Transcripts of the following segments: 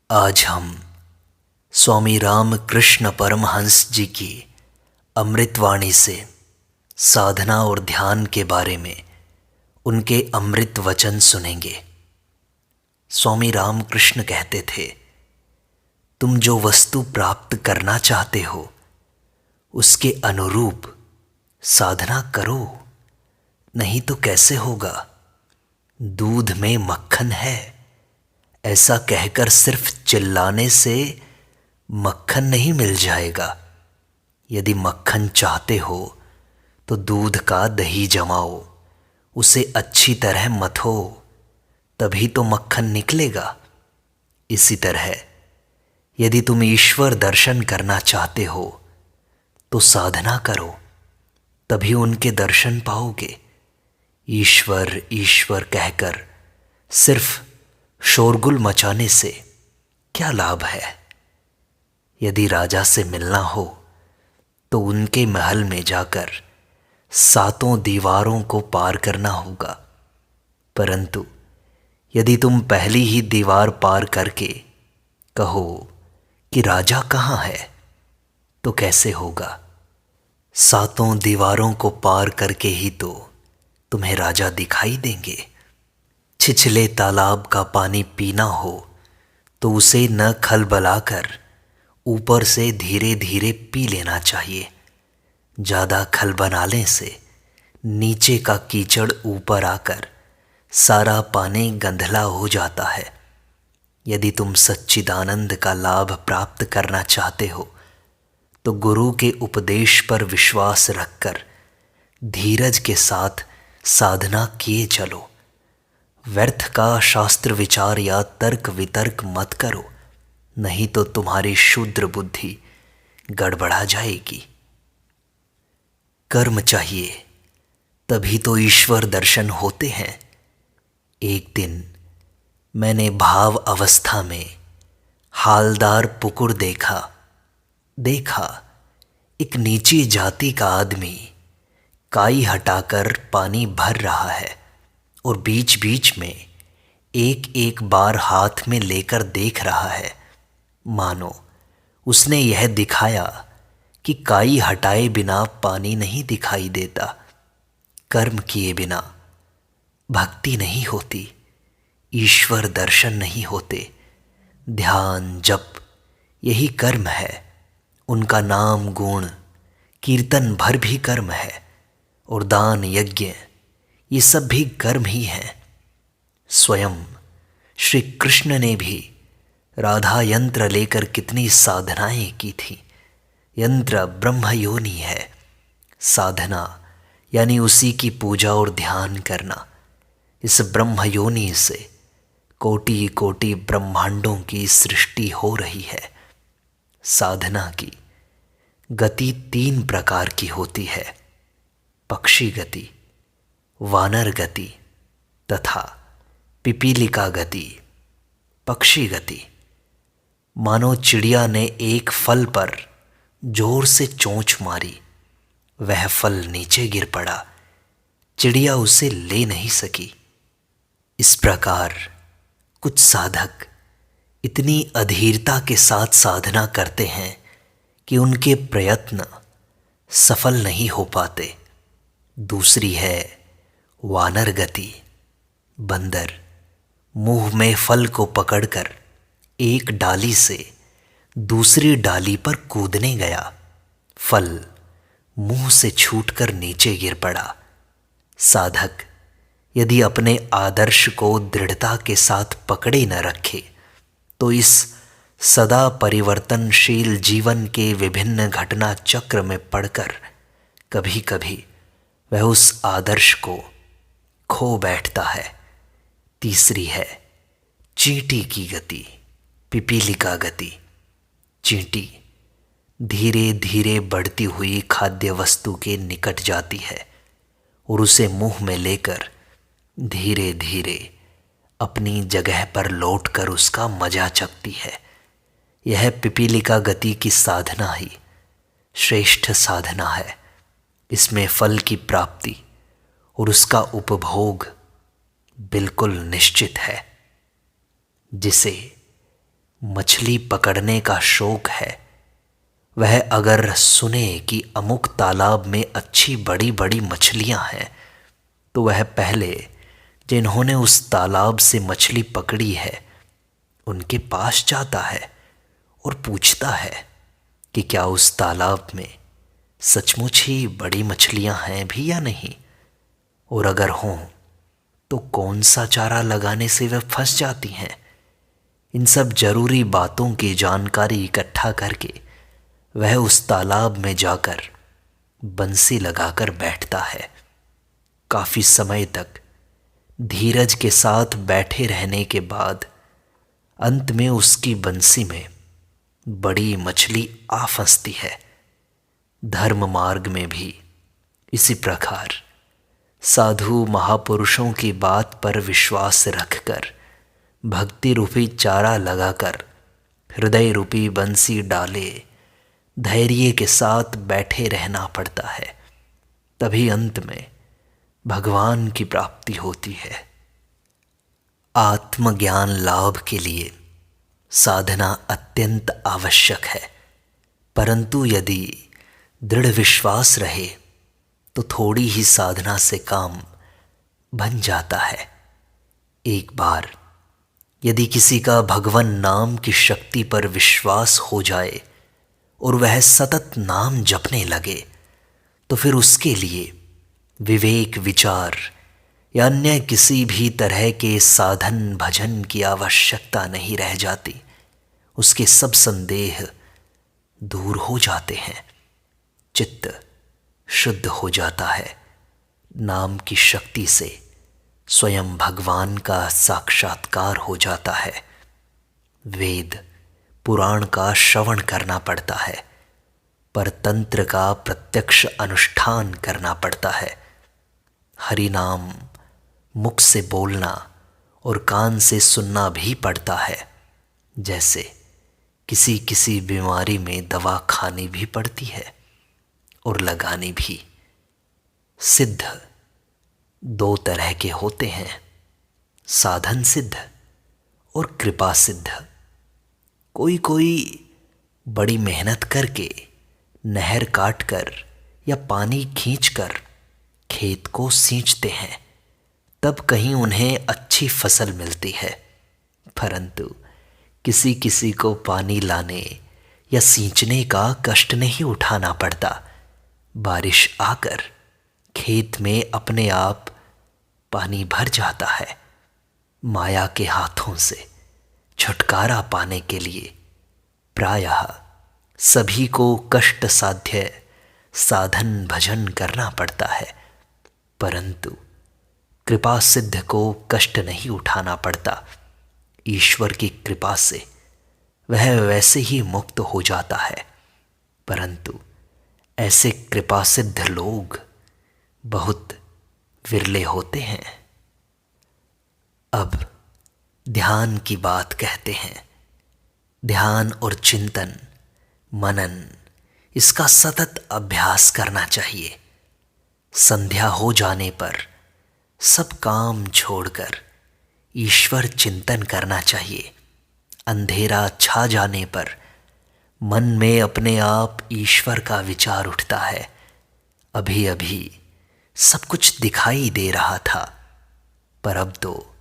आज हम स्वामी रामकृष्ण परमहंस जी की अमृतवाणी से साधना और ध्यान के बारे में उनके अमृत वचन सुनेंगे। स्वामी रामकृष्ण कहते थे, तुम जो वस्तु प्राप्त करना चाहते हो उसके अनुरूप साधना करो, नहीं तो कैसे होगा। दूध में मक्खन है, ऐसा कहकर सिर्फ चिल्लाने से मक्खन नहीं मिल जाएगा। यदि मक्खन चाहते हो तो दूध का दही जमाओ, उसे अच्छी तरह मथो, तभी तो मक्खन निकलेगा। इसी तरह यदि तुम ईश्वर दर्शन करना चाहते हो तो साधना करो, तभी उनके दर्शन पाओगे। ईश्वर ईश्वर कहकर सिर्फ शोरगुल मचाने से क्या लाभ है। यदि राजा से मिलना हो तो उनके महल में जाकर सातों दीवारों को पार करना होगा, परंतु यदि तुम पहली ही दीवार पार करके कहो कि राजा कहाँ है तो कैसे होगा। सातों दीवारों को पार करके ही तो तुम्हें राजा दिखाई देंगे। छिछले तालाब का पानी पीना हो तो उसे न खलबलाकर ऊपर से धीरे धीरे पी लेना चाहिए। ज़्यादा खलबलाने से नीचे का कीचड़ ऊपर आकर सारा पानी गंधला हो जाता है। यदि तुम सच्चिदानंद का लाभ प्राप्त करना चाहते हो तो गुरु के उपदेश पर विश्वास रखकर धीरज के साथ साधना किए चलो। व्यर्थ का शास्त्र विचार या तर्क वितर्क मत करो, नहीं तो तुम्हारी शूद्र बुद्धि गड़बड़ा जाएगी। कर्म चाहिए, तभी तो ईश्वर दर्शन होते हैं। एक दिन मैंने भाव अवस्था में हालदार पुकुर देखा एक नीची जाति का आदमी काई हटाकर पानी भर रहा है और बीच बीच में एक एक बार हाथ में लेकर देख रहा है, मानो उसने यह दिखाया कि काई हटाए बिना पानी नहीं दिखाई देता। कर्म किए बिना भक्ति नहीं होती, ईश्वर दर्शन नहीं होते। ध्यान जप यही कर्म है, उनका नाम गुण कीर्तन भर भी कर्म है, और दान यज्ञ ये सब भी कर्म ही है। स्वयं श्री कृष्ण ने भी राधा यंत्र लेकर कितनी साधनाएं की थी। यंत्र ब्रह्म योनि है, साधना यानी उसी की पूजा और ध्यान करना। इस ब्रह्म योनि से कोटि कोटि ब्रह्मांडों की सृष्टि हो रही है। साधना की गति 3 प्रकार की होती है, पक्षी गति, वानर गति तथा पिपीलिका गति। पक्षी गति मानो चिड़िया ने एक फल पर जोर से चोंच मारी, वह फल नीचे गिर पड़ा, चिड़िया उसे ले नहीं सकी। इस प्रकार कुछ साधक इतनी अधीरता के साथ साधना करते हैं कि उनके प्रयत्न सफल नहीं हो पाते। दूसरी है वानर गति। बंदर मुंह में फल को पकड़कर एक डाली से दूसरी डाली पर कूदने गया, फल मुंह से छूटकर नीचे गिर पड़ा। साधक यदि अपने आदर्श को दृढ़ता के साथ पकड़े न रखे तो इस सदा परिवर्तनशील जीवन के विभिन्न घटना चक्र में पड़कर कभी कभी वह उस आदर्श को खो बैठता है। तीसरी है चींटी की गति, पिपीलिका गति। चींटी धीरे धीरे बढ़ती हुई खाद्य वस्तु के निकट जाती है और उसे मुंह में लेकर धीरे धीरे अपनी जगह पर लौटकर उसका मजा चखती है। यह पिपीलिका गति की साधना ही श्रेष्ठ साधना है। इसमें फल की प्राप्ति और उसका उपभोग बिल्कुल निश्चित है। जिसे मछली पकड़ने का शौक है, वह अगर सुने कि अमुक तालाब में अच्छी बड़ी बड़ी मछलियां हैं, तो वह पहले जिन्होंने उस तालाब से मछली पकड़ी है उनके पास जाता है और पूछता है कि क्या उस तालाब में सचमुच ही बड़ी मछलियां हैं भी या नहीं, और अगर हों तो कौन सा चारा लगाने से वे फंस जाती हैं। इन सब जरूरी बातों की जानकारी इकट्ठा करके वह उस तालाब में जाकर बंसी लगाकर बैठता है। काफी समय तक धीरज के साथ बैठे रहने के बाद अंत में उसकी बंसी में बड़ी मछली आ फंसती है। धर्म मार्ग में भी इसी प्रकार साधु महापुरुषों की बात पर विश्वास रखकर भक्ति रूपी चारा लगाकर हृदय रूपी बंसी डाले धैर्य के साथ बैठे रहना पड़ता है। तभी अंत में भगवान की प्राप्ति होती है। आत्मज्ञान लाभ के लिए साधना अत्यंत आवश्यक है, परंतु यदि दृढ़ विश्वास रहे तो थोड़ी ही साधना से काम बन जाता है। एक बार यदि किसी का भगवान नाम की शक्ति पर विश्वास हो जाए और वह सतत नाम जपने लगे, तो फिर उसके लिए विवेक विचार या अन्य किसी भी तरह के साधन भजन की आवश्यकता नहीं रह जाती। उसके सब संदेह दूर हो जाते हैं, चित्त शुद्ध हो जाता है। नाम की शक्ति से स्वयं भगवान का साक्षात्कार हो जाता है। वेद पुराण का श्रवण करना पड़ता है, पर तंत्र का प्रत्यक्ष अनुष्ठान करना पड़ता है। हरि नाम मुख से बोलना और कान से सुनना भी पड़ता है। जैसे किसी किसी बीमारी में दवा खानी भी पड़ती है और लगानी भी। सिद्ध दो तरह के होते हैं, साधन सिद्ध और कृपा सिद्ध। कोई कोई बड़ी मेहनत करके नहर काटकर या पानी खींचकर खेत को सींचते हैं, तब कहीं उन्हें अच्छी फसल मिलती है। परंतु किसी किसी को पानी लाने या सींचने का कष्ट नहीं उठाना पड़ता। बारिश आकर खेत में अपने आप पानी भर जाता है। माया के हाथों से छुटकारा पाने के लिए प्रायः सभी को कष्ट साध्य साधन भजन करना पड़ता है, परंतु कृपा सिद्ध को कष्ट नहीं उठाना पड़ता। ईश्वर की कृपा से वह वैसे ही मुक्त हो जाता है, परंतु ऐसे कृपा सिद्ध लोग बहुत विरले होते हैं। अब ध्यान की बात कहते हैं। ध्यान और चिंतन मनन इसका सतत अभ्यास करना चाहिए। संध्या हो जाने पर सब काम छोड़कर ईश्वर चिंतन करना चाहिए। अंधेरा छा जाने पर मन में अपने आप ईश्वर का विचार उठता है। अभी अभी सब कुछ दिखाई दे रहा था, पर अब तो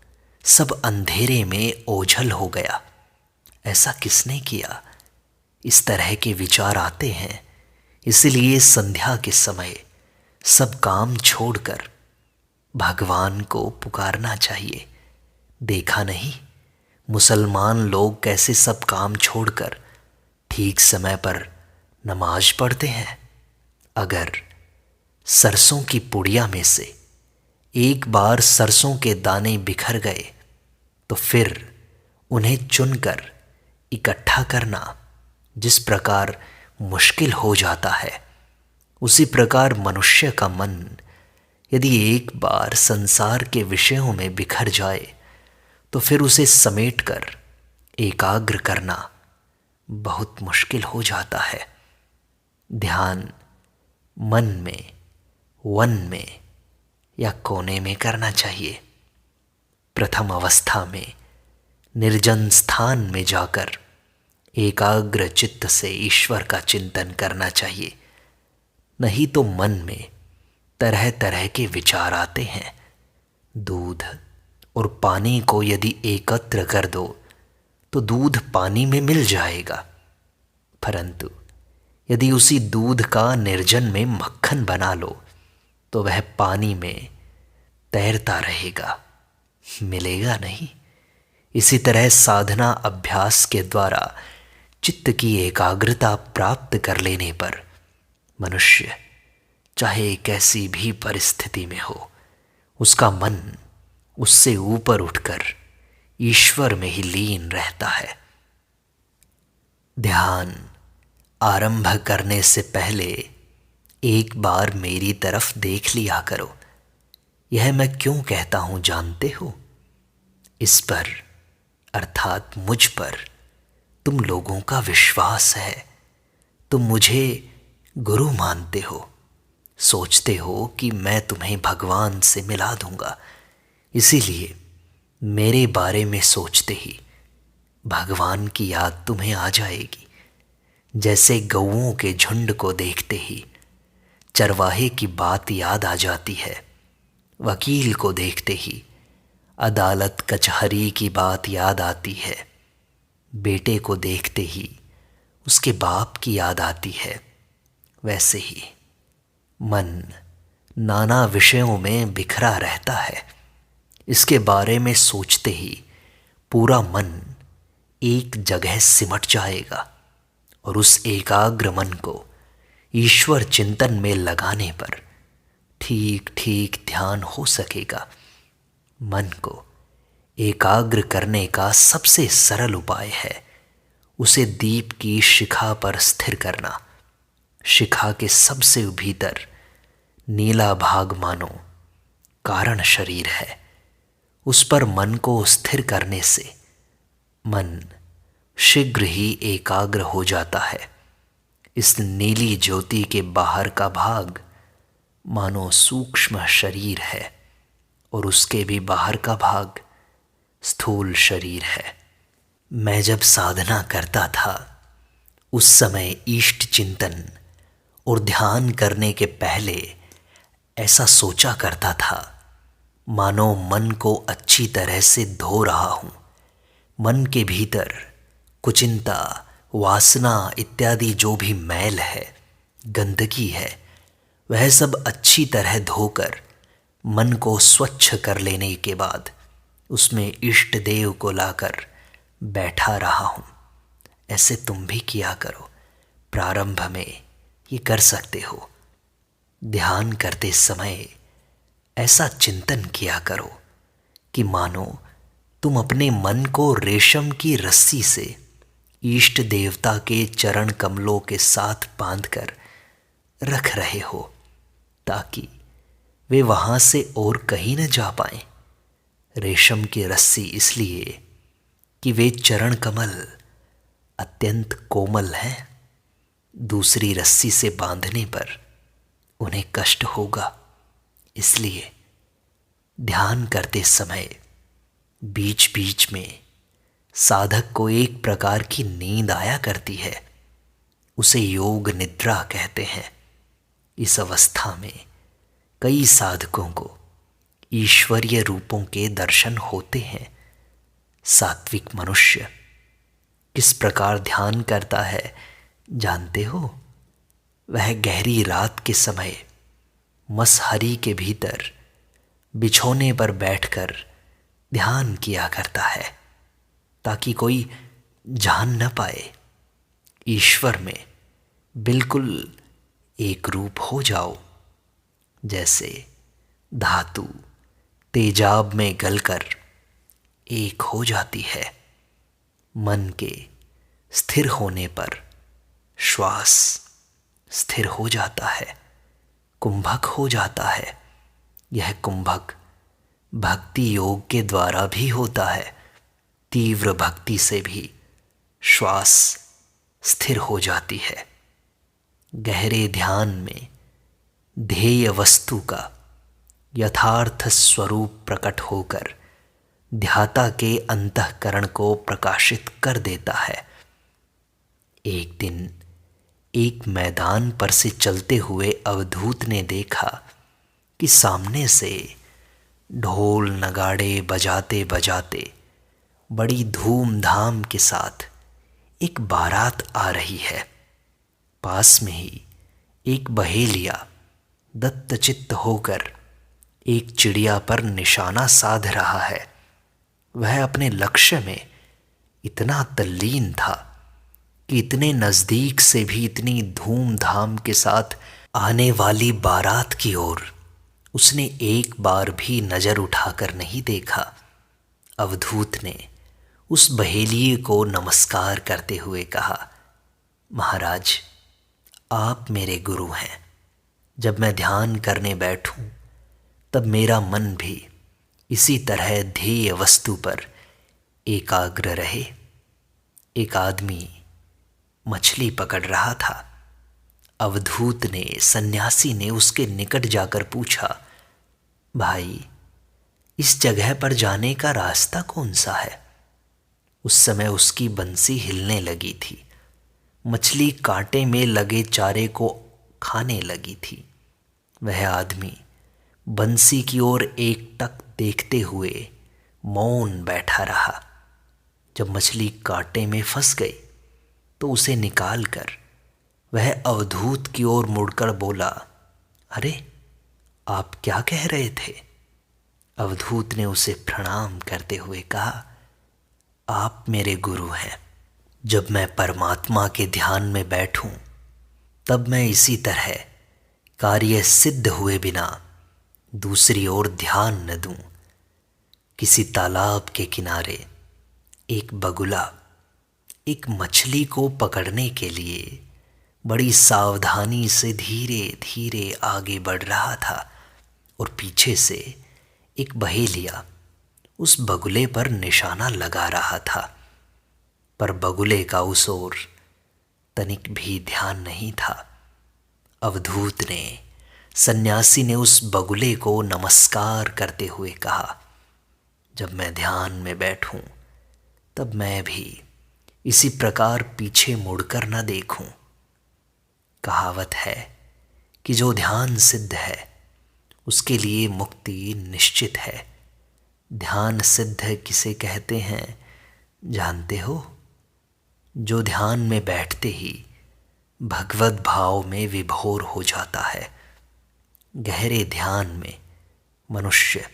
सब अंधेरे में ओझल हो गया। ऐसा किसने किया? इस तरह के विचार आते हैं। इसलिए संध्या के समय सब काम छोड़कर भगवान को पुकारना चाहिए। देखा नहीं मुसलमान लोग कैसे सब काम छोड़कर ठीक समय पर नमाज पढ़ते हैं। अगर सरसों की पुड़िया में से एक बार सरसों के दाने बिखर गए तो फिर उन्हें चुनकर इकट्ठा करना जिस प्रकार मुश्किल हो जाता है, उसी प्रकार मनुष्य का मन यदि एक बार संसार के विषयों में बिखर जाए तो फिर उसे समेटकर एकाग्र करना बहुत मुश्किल हो जाता है। ध्यान मन में, वन में या कोने में करना चाहिए। प्रथम अवस्था में निर्जन स्थान में जाकर एकाग्र चित्त से ईश्वर का चिंतन करना चाहिए। नहीं तो मन में तरह तरह के विचार आते हैं। दूध और पानी को यदि एकत्र कर दो तो दूध पानी में मिल जाएगा, परंतु यदि उसी दूध का निर्जन में मक्खन बना लो तो वह पानी में तैरता रहेगा, मिलेगा नहीं। इसी तरह साधना अभ्यास के द्वारा चित्त की एकाग्रता प्राप्त कर लेने पर मनुष्य चाहे कैसी भी परिस्थिति में हो, उसका मन उससे ऊपर उठकर ईश्वर में ही लीन रहता है। ध्यान आरंभ करने से पहले एक बार मेरी तरफ देख लिया करो। यह मैं क्यों कहता हूं जानते हो? इस पर अर्थात मुझ पर तुम लोगों का विश्वास है। तुम मुझे गुरु मानते हो, सोचते हो कि मैं तुम्हें भगवान से मिला दूंगा। इसीलिए मेरे बारे में सोचते ही भगवान की याद तुम्हें आ जाएगी। जैसे गौओं के झुंड को देखते ही चरवाहे की बात याद आ जाती है, वकील को देखते ही अदालत कचहरी की बात याद आती है, बेटे को देखते ही उसके बाप की याद आती है, वैसे ही मन नाना विषयों में बिखरा रहता है। इसके बारे में सोचते ही पूरा मन एक जगह सिमट जाएगा और उस एकाग्र मन को ईश्वर चिंतन में लगाने पर ठीक ठीक ध्यान हो सकेगा। मन को एकाग्र करने का सबसे सरल उपाय है उसे दीप की शिखा पर स्थिर करना। शिखा के सबसे भीतर नीला भाग मानो कारण शरीर है। उस पर मन को स्थिर करने से मन शीघ्र ही एकाग्र हो जाता है। इस नीली ज्योति के बाहर का भाग मानो सूक्ष्म शरीर है और उसके भी बाहर का भाग स्थूल शरीर है। मैं जब साधना करता था उस समय इष्ट चिंतन और ध्यान करने के पहले ऐसा सोचा करता था मानो मन को अच्छी तरह से धो रहा हूं। मन के भीतर कुचिंता, वासना इत्यादि जो भी मैल है, गंदगी है, वह सब अच्छी तरह धोकर मन को स्वच्छ कर लेने के बाद उसमें इष्ट देव को लाकर बैठा रहा हूं। ऐसे तुम भी किया करो। प्रारंभ में ये कर सकते हो। ध्यान करते समय ऐसा चिंतन किया करो कि मानो तुम अपने मन को रेशम की रस्सी से इष्ट देवता के चरण कमलों के साथ बांधकर रख रहे हो, ताकि वे वहां से और कहीं न जा पाएं। रेशम की रस्सी इसलिए कि वे चरण कमल अत्यंत कोमल हैं। दूसरी रस्सी से बांधने पर उन्हें कष्ट होगा। इसलिए ध्यान करते समय बीच बीच में साधक को एक प्रकार की नींद आया करती है। उसे योग निद्रा कहते हैं। इस अवस्था में कई साधकों को ईश्वरीय रूपों के दर्शन होते हैं। सात्विक मनुष्य किस प्रकार ध्यान करता है जानते हो? वह गहरी रात के समय मसहरी के भीतर बिछोने पर बैठकर ध्यान किया करता है, ताकि कोई जान न पाए। ईश्वर में बिल्कुल एक रूप हो जाओ, जैसे धातु तेजाब में गलकर एक हो जाती है। मन के स्थिर होने पर श्वास स्थिर हो जाता है, कुंभक हो जाता है। यह कुंभक भक्ति योग के द्वारा भी होता है। तीव्र भक्ति से भी श्वास स्थिर हो जाती है। गहरे ध्यान में ध्येय वस्तु का यथार्थ स्वरूप प्रकट होकर ध्याता के अंतःकरण को प्रकाशित कर देता है। एक दिन एक मैदान पर से चलते हुए अवधूत ने देखा कि सामने से ढोल नगाड़े बजाते बजाते बड़ी धूमधाम के साथ एक बारात आ रही है। पास में ही एक बहेलिया दत्तचित्त होकर एक चिड़िया पर निशाना साध रहा है। वह अपने लक्ष्य में इतना तल्लीन था कि इतने नज़दीक से भी इतनी धूमधाम के साथ आने वाली बारात की ओर उसने एक बार भी नज़र उठाकर नहीं देखा। अवधूत ने उस बहेलिये को नमस्कार करते हुए कहा, महाराज, आप मेरे गुरु हैं। जब मैं ध्यान करने बैठूं तब मेरा मन भी इसी तरह ध्येय वस्तु पर एकाग्र रहे। एक आदमी मछली पकड़ रहा था। अवधूत ने, सन्यासी ने उसके निकट जाकर पूछा, भाई, इस जगह पर जाने का रास्ता कौन सा है? उस समय उसकी बंसी हिलने लगी थी। मछली कांटे में लगे चारे को खाने लगी थी। वह आदमी बंसी की ओर एकटक देखते हुए मौन बैठा रहा। जब मछली कांटे में फंस गई तो उसे निकालकर वह अवधूत की ओर मुड़कर बोला, अरे, आप क्या कह रहे थे? अवधूत ने उसे प्रणाम करते हुए कहा, आप मेरे गुरु हैं। जब मैं परमात्मा के ध्यान में बैठूं तब मैं इसी तरह कार्य सिद्ध हुए बिना दूसरी ओर ध्यान न दूं। किसी तालाब के किनारे एक बगुला एक मछली को पकड़ने के लिए बड़ी सावधानी से धीरे धीरे आगे बढ़ रहा था और पीछे से एक बहेलिया उस बगुले पर निशाना लगा रहा था, पर बगुले का उस ओर तनिक भी ध्यान नहीं था। अवधूत ने, सन्यासी ने उस बगुले को नमस्कार करते हुए कहा, जब मैं ध्यान में बैठूं तब मैं भी इसी प्रकार पीछे मुड़कर न देखूं। कहावत है कि जो ध्यान सिद्ध है उसके लिए मुक्ति निश्चित है। ध्यान सिद्ध किसे कहते हैं जानते हो? जो ध्यान में बैठते ही भगवत भाव में विभोर हो जाता है। गहरे ध्यान में मनुष्य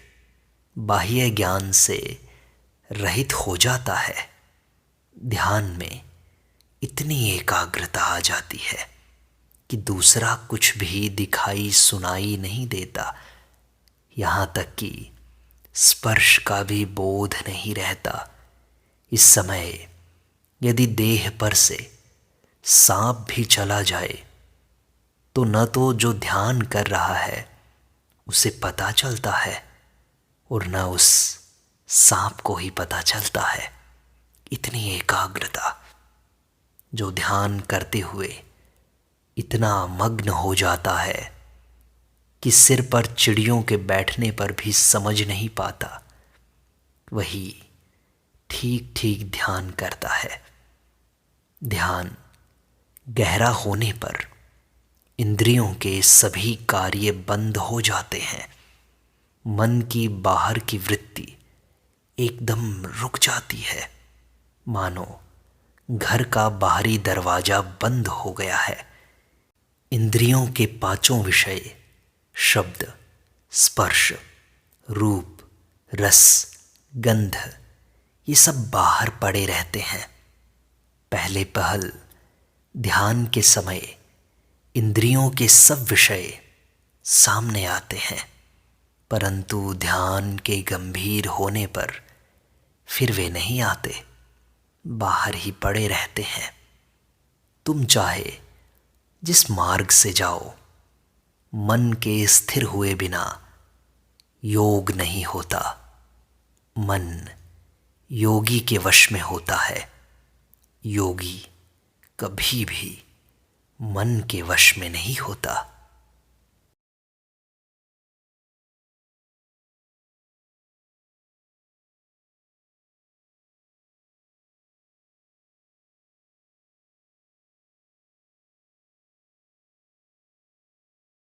बाह्य ज्ञान से रहित हो जाता है। ध्यान में इतनी एकाग्रता आ जाती है कि दूसरा कुछ भी दिखाई सुनाई नहीं देता। यहाँ तक कि स्पर्श का भी बोध नहीं रहता। इस समय यदि देह पर से सांप भी चला जाए तो न तो जो ध्यान कर रहा है उसे पता चलता है और न उस सांप को ही पता चलता है। इतनी एकाग्रता। जो ध्यान करते हुए इतना मग्न हो जाता है कि सिर पर चिड़ियों के बैठने पर भी समझ नहीं पाता, वही ठीक ठीक ध्यान करता है। ध्यान गहरा होने पर इंद्रियों के सभी कार्य बंद हो जाते हैं। मन की बाहर की वृत्ति एकदम रुक जाती है, मानो घर का बाहरी दरवाजा बंद हो गया है। इंद्रियों के पांचों विषय शब्द, स्पर्श, रूप, रस, गंध, ये सब बाहर पड़े रहते हैं। पहले पहल ध्यान के समय इंद्रियों के सब विषय सामने आते हैं, परंतु ध्यान के गंभीर होने पर फिर वे नहीं आते, बाहर ही पड़े रहते हैं। तुम चाहे जिस मार्ग से जाओ, मन के स्थिर हुए बिना योग नहीं होता। मन योगी के वश में होता है। योगी कभी भी मन के वश में नहीं होता।